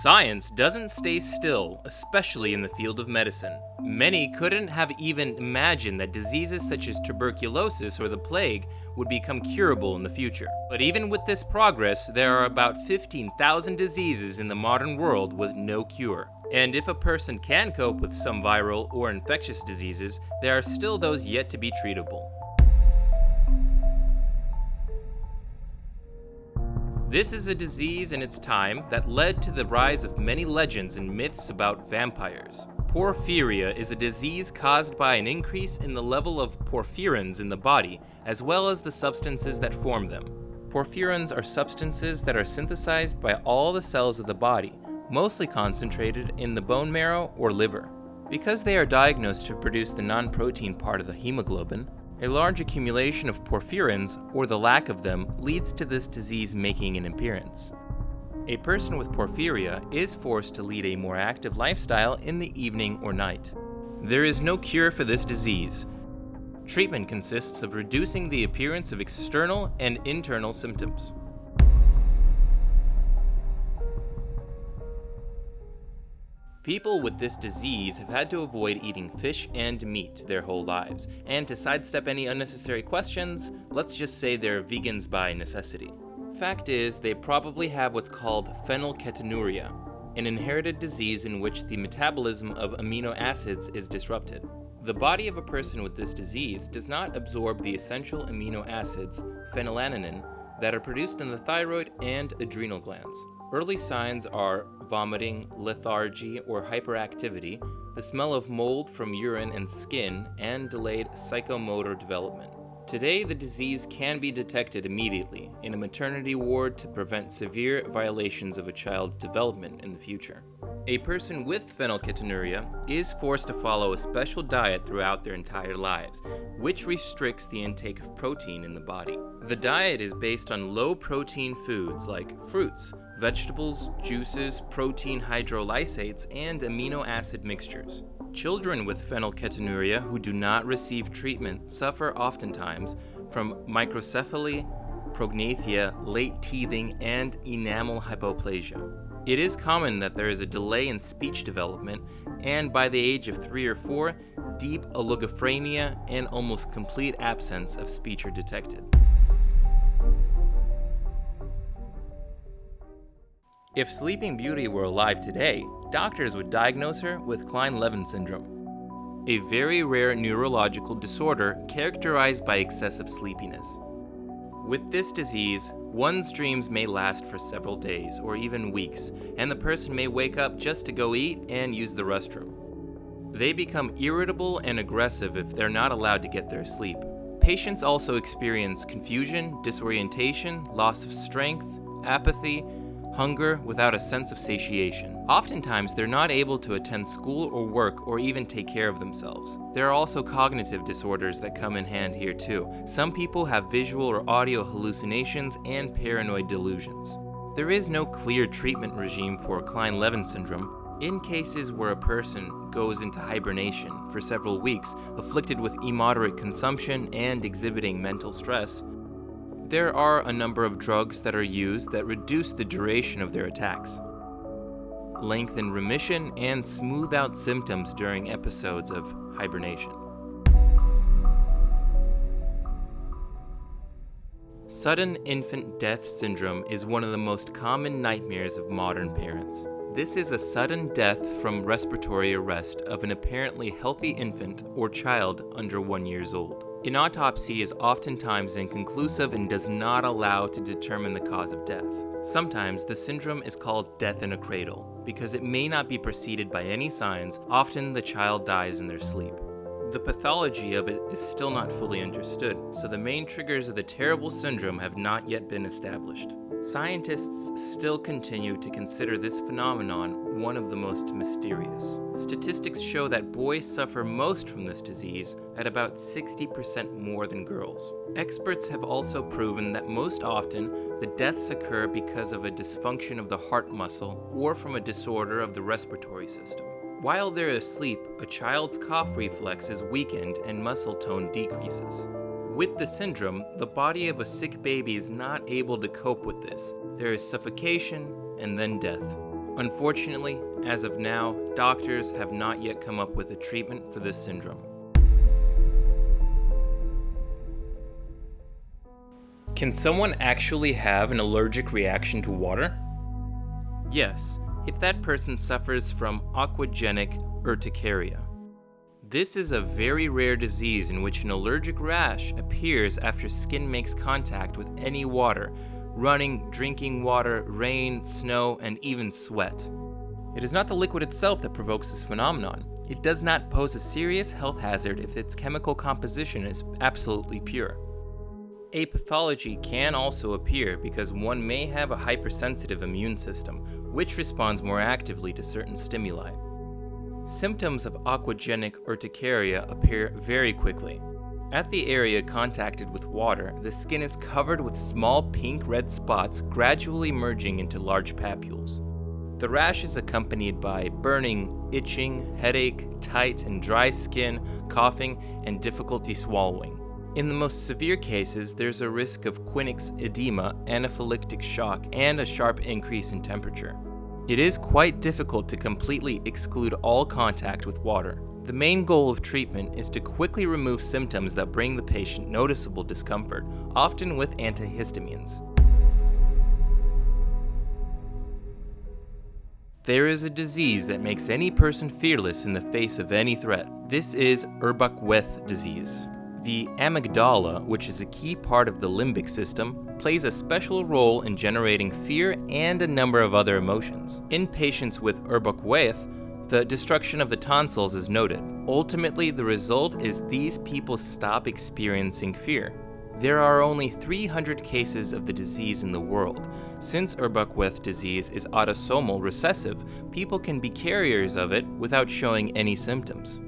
Science doesn't stay still, especially in the field of medicine. Many couldn't have even imagined that diseases such as tuberculosis or the plague would become curable in the future. But even with this progress, there are about 15,000 diseases in the modern world with no cure. And if a person can cope with some viral or infectious diseases, there are still those yet to be treatable. This is a disease in its time that led to the rise of many legends and myths about vampires. Porphyria is a disease caused by an increase in the level of porphyrins in the body, as well as the substances that form them. Porphyrins are substances that are synthesized by all the cells of the body, mostly concentrated in the bone marrow or liver. Because they are diagnosed to produce the non-protein part of the hemoglobin, a large accumulation of porphyrins, or the lack of them, leads to this disease making an appearance. A person with porphyria is forced to lead a more active lifestyle in the evening or night. There is no cure for this disease. Treatment consists of reducing the appearance of external and internal symptoms. People with this disease have had to avoid eating fish and meat their whole lives, and to sidestep any unnecessary questions, let's just say they're vegans by necessity. Fact is, they probably have what's called phenylketonuria, an inherited disease in which the metabolism of amino acids is disrupted. The body of a person with this disease does not absorb the essential amino acids, phenylalanine, that are produced in the thyroid and adrenal glands. Early signs are vomiting, lethargy, or hyperactivity, the smell of mold from urine and skin, and delayed psychomotor development. Today, the disease can be detected immediately in a maternity ward to prevent severe violations of a child's development in the future. A person with phenylketonuria is forced to follow a special diet throughout their entire lives, which restricts the intake of protein in the body. The diet is based on low-protein foods like fruits, vegetables, juices, protein hydrolysates, and amino acid mixtures. Children with phenylketonuria who do not receive treatment suffer oftentimes from microcephaly, prognathia, late teething, and enamel hypoplasia. It is common that there is a delay in speech development, and by the age of 3 or 4, deep oligophrenia and almost complete absence of speech are detected. If Sleeping Beauty were alive today, doctors would diagnose her with Kleinelevin syndrome, a very rare neurological disorder characterized by excessive sleepiness. With this disease, one's dreams may last for several days or even weeks, and the person may wake up just to go eat and use the restroom. They become irritable and aggressive if they're not allowed to get their sleep. Patients also experience confusion, disorientation, loss of strength, apathy, hunger without a sense of satiation. Oftentimes, they're not able to attend school or work or even take care of themselves. There are also cognitive disorders that come in hand here too. Some people have visual or audio hallucinations and paranoid delusions. There is no clear treatment regime for Kleinelevin syndrome. In cases where a person goes into hibernation for several weeks, afflicted with immoderate consumption and exhibiting mental stress, there are a number of drugs that are used that reduce the duration of their attacks, lengthen remission, and smooth out symptoms during episodes of hibernation. Sudden infant death syndrome is one of the most common nightmares of modern parents. This is a sudden death from respiratory arrest of an apparently healthy infant or child under 1 year old. An autopsy is oftentimes inconclusive and does not allow to determine the cause of death. Sometimes the syndrome is called death in a cradle because it may not be preceded by any signs. Often the child dies in their sleep. The pathology of it is still not fully understood, so the main triggers of the terrible syndrome have not yet been established. Scientists still continue to consider this phenomenon one of the most mysterious. Statistics show that boys suffer most from this disease at about 60% more than girls. Experts have also proven that most often the deaths occur because of a dysfunction of the heart muscle or from a disorder of the respiratory system. While they're asleep, a child's cough reflex is weakened and muscle tone decreases. With the syndrome, the body of a sick baby is not able to cope with this. There is suffocation and then death. Unfortunately, as of now, doctors have not yet come up with a treatment for this syndrome. Can someone actually have an allergic reaction to water? Yes, if that person suffers from aquagenic urticaria. This is a very rare disease in which an allergic rash appears after skin makes contact with any water, running, drinking water, rain, snow, and even sweat. It is not the liquid itself that provokes this phenomenon. It does not pose a serious health hazard if its chemical composition is absolutely pure. A pathology can also appear because one may have a hypersensitive immune system, which responds more actively to certain stimuli. Symptoms of aquagenic urticaria appear very quickly. At the area contacted with water, the skin is covered with small pink-red spots gradually merging into large papules. The rash is accompanied by burning, itching, headache, tight and dry skin, coughing, and difficulty swallowing. In the most severe cases, there's a risk of Quinnick's edema, anaphylactic shock, and a sharp increase in temperature. It is quite difficult to completely exclude all contact with water. The main goal of treatment is to quickly remove symptoms that bring the patient noticeable discomfort, often with antihistamines. There is a disease that makes any person fearless in the face of any threat. This is Urbach-Wiethe disease. The amygdala, which is a key part of the limbic system, plays a special role in generating fear and a number of other emotions. In patients with Urbach-Wiethe, the destruction of the tonsils is noted. Ultimately, the result is these people stop experiencing fear. There are only 300 cases of the disease in the world. Since Urbach-Wiethe disease is autosomal recessive, people can be carriers of it without showing any symptoms.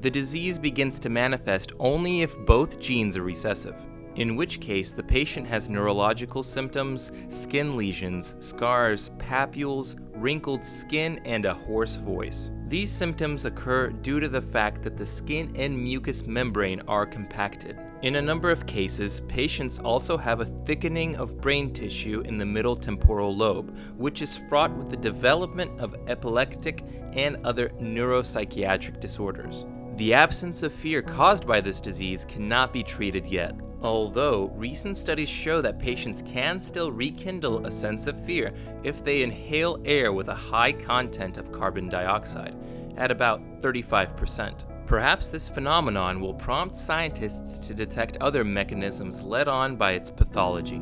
The disease begins to manifest only if both genes are recessive, in which case the patient has neurological symptoms, skin lesions, scars, papules, wrinkled skin, and a hoarse voice. These symptoms occur due to the fact that the skin and mucous membrane are compacted. In a number of cases, patients also have a thickening of brain tissue in the middle temporal lobe, which is fraught with the development of epileptic and other neuropsychiatric disorders. The absence of fear caused by this disease cannot be treated yet, although recent studies show that patients can still rekindle a sense of fear if they inhale air with a high content of carbon dioxide, at about 35%. Perhaps this phenomenon will prompt scientists to detect other mechanisms led on by its pathology.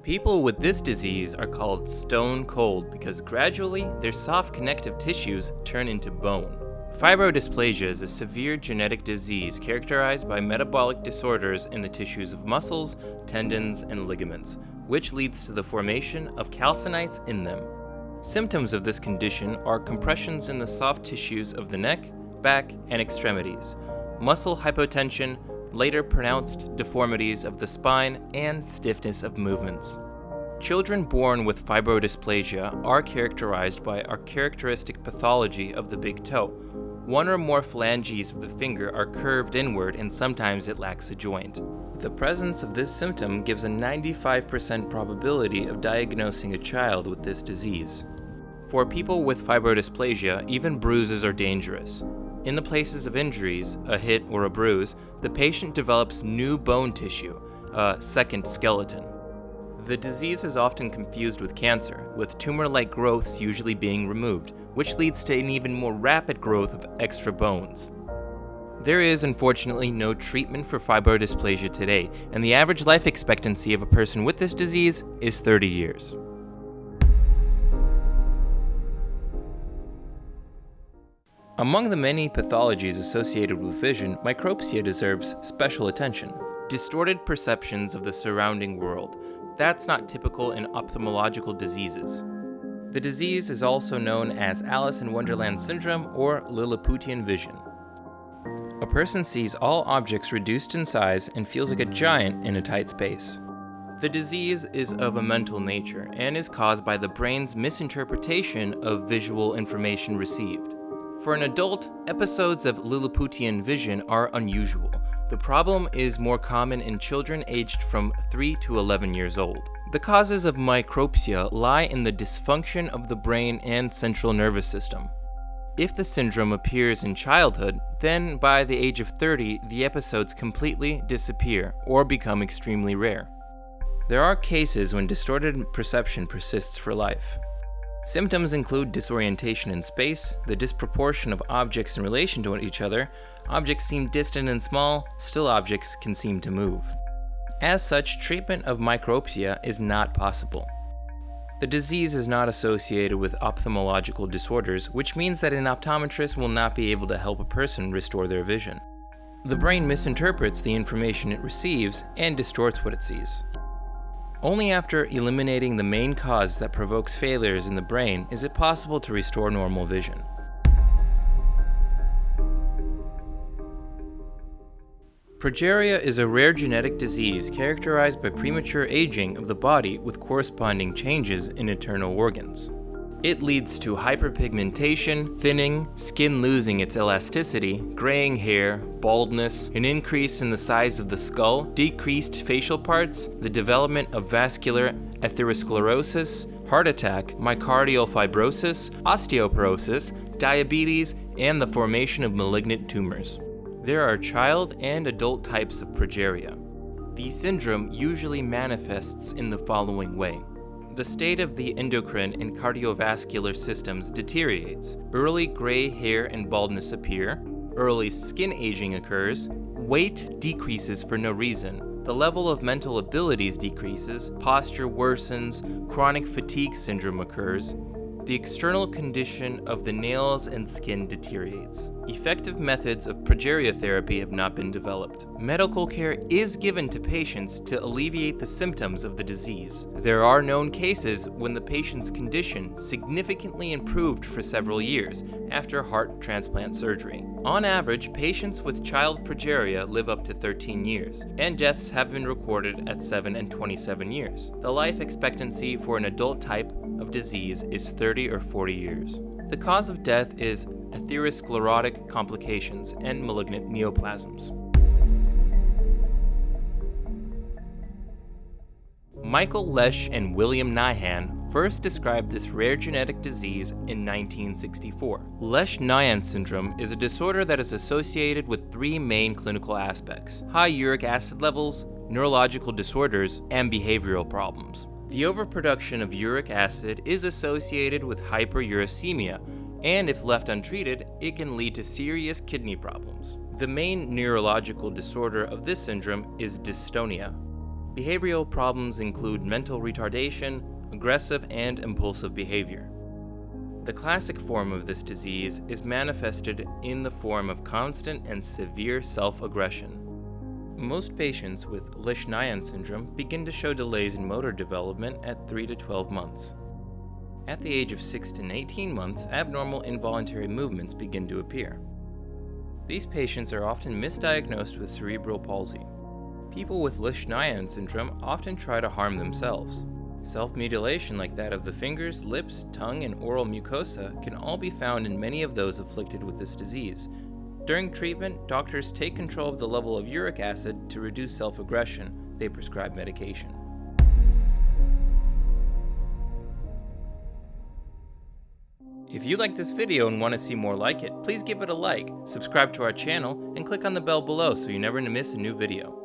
People with this disease are called stone cold because gradually their soft connective tissues turn into bone. Fibrodysplasia is a severe genetic disease characterized by metabolic disorders in the tissues of muscles, tendons, and ligaments, which leads to the formation of calcinites in them. Symptoms of this condition are compressions in the soft tissues of the neck, back, and extremities, muscle hypotension, later pronounced deformities of the spine, and stiffness of movements. Children born with fibrodysplasia are characterized by a characteristic pathology of the big toe. One or more phalanges of the finger are curved inward and sometimes it lacks a joint. The presence of this symptom gives a 95% probability of diagnosing a child with this disease. For people with fibrodysplasia, even bruises are dangerous. In the places of injuries, a hit or a bruise, the patient develops new bone tissue, a second skeleton. The disease is often confused with cancer, with tumor-like growths usually being removed, which leads to an even more rapid growth of extra bones. There is, unfortunately, no treatment for fibrodysplasia today, and the average life expectancy of a person with this disease is 30 years. Among the many pathologies associated with vision, micropsia deserves special attention. Distorted perceptions of the surrounding world. That's not typical in ophthalmological diseases. The disease is also known as Alice in Wonderland syndrome or Lilliputian vision. A person sees all objects reduced in size and feels like a giant in a tight space. The disease is of a mental nature and is caused by the brain's misinterpretation of visual information received. For an adult, episodes of Lilliputian vision are unusual, The problem is more common in children aged from 3 to 11 years old. The causes of micropsia lie in the dysfunction of the brain and central nervous system. If the syndrome appears in childhood, then by the age of 30, the episodes completely disappear or become extremely rare. There are cases when distorted perception persists for life. Symptoms include disorientation in space, the disproportion of objects in relation to each other. Objects seem distant and small, still objects can seem to move. As such, treatment of micropsia is not possible. The disease is not associated with ophthalmological disorders, which means that an optometrist will not be able to help a person restore their vision. The brain misinterprets the information it receives and distorts what it sees. Only after eliminating the main cause that provokes failures in the brain is it possible to restore normal vision. Progeria is a rare genetic disease characterized by premature aging of the body with corresponding changes in internal organs. It leads to hyperpigmentation, thinning, skin losing its elasticity, graying hair, baldness, an increase in the size of the skull, decreased facial parts, the development of vascular atherosclerosis, heart attack, myocardial fibrosis, osteoporosis, diabetes, and the formation of malignant tumors. There are child and adult types of progeria. The syndrome usually manifests in the following way. The state of the endocrine and cardiovascular systems deteriorates. Early gray hair and baldness appear. Early skin aging occurs. Weight decreases for no reason. The level of mental abilities decreases. Posture worsens. Chronic fatigue syndrome occurs. The external condition of the nails and skin deteriorates. Effective methods of progeria therapy have not been developed. Medical care is given to patients to alleviate the symptoms of the disease. There are known cases when the patient's condition significantly improved for several years after heart transplant surgery. On average, patients with child progeria live up to 13 years, and deaths have been recorded at 7 and 27 years. The life expectancy for an adult type of disease is 30 or 40 years. The cause of death is atherosclerotic complications and malignant neoplasms. Michael Lesch and William Nyhan first described this rare genetic disease in 1964. Lesch-Nyhan Syndrome is a disorder that is associated with three main clinical aspects: high uric acid levels, neurological disorders, and behavioral problems. The overproduction of uric acid is associated with hyperuricemia, and if left untreated, it can lead to serious kidney problems. The main neurological disorder of this syndrome is dystonia. Behavioral problems include mental retardation, aggressive and impulsive behavior. The classic form of this disease is manifested in the form of constant and severe self-aggression. Most patients with Leschnehan Syndrome begin to show delays in motor development at 3 to 12 months. At the age of 6 to 18 months, abnormal involuntary movements begin to appear. These patients are often misdiagnosed with cerebral palsy. People with Leschnehan Syndrome often try to harm themselves. Self-mutilation like that of the fingers, lips, tongue, and oral mucosa can all be found in many of those afflicted with this disease. During treatment, doctors take control of the level of uric acid to reduce self-aggression. They prescribe medication. If you like this video and want to see more like it, please give it a like, subscribe to our channel, and click on the bell below so you never miss a new video.